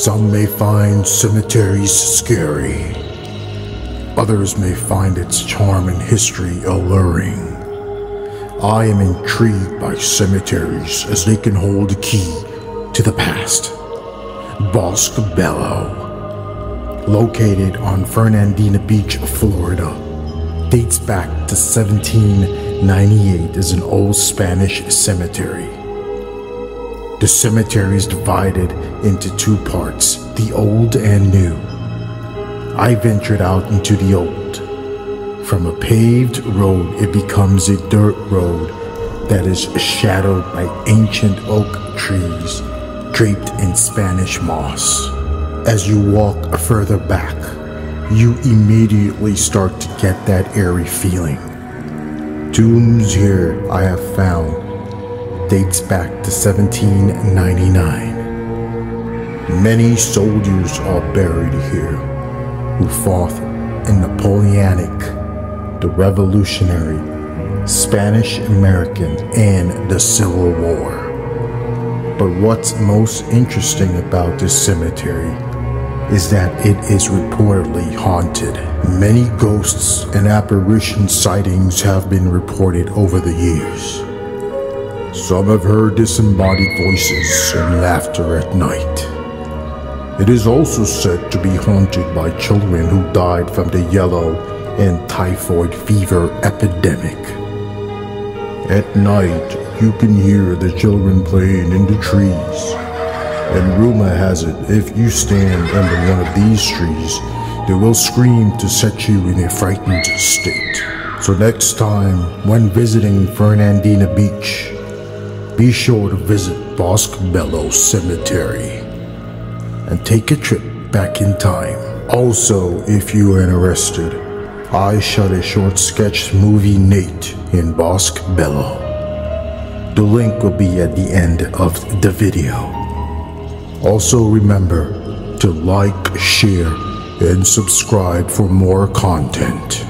Some may find cemeteries scary. Others may find its charm and history alluring. I am intrigued by cemeteries as they can hold the key to the past. Bosque Bello, located on Fernandina Beach, Florida, dates back to 1798 as an old Spanish cemetery. The cemetery is divided into two parts, the old and new. I ventured out into the old. From a paved road, it becomes a dirt road that is shadowed by ancient oak trees draped in Spanish moss. As you walk further back, you immediately start to get that eerie feeling. Tombs here, I have found, dates back to 1799. Many soldiers are buried here who fought in Napoleonic, the Revolutionary, Spanish-American, and the Civil War. But what's most interesting about this cemetery is that it is reportedly haunted. Many ghosts and apparition sightings have been reported over the years. Some have heard disembodied voices and laughter at night. It is also said to be haunted by children who died from the yellow and typhoid fever epidemic. At night, you can hear the children playing in the trees. And rumor has it, if you stand under one of these trees, they will scream to set you in a frightened state. So next time, when visiting Fernandina Beach, be sure to visit Bosque Bello Cemetery and take a trip back in time. Also, if you are interested, I shot a short sketch movie Nate in Bosque Bello. The link will be at the end of the video. Also remember to like, share, and subscribe for more content.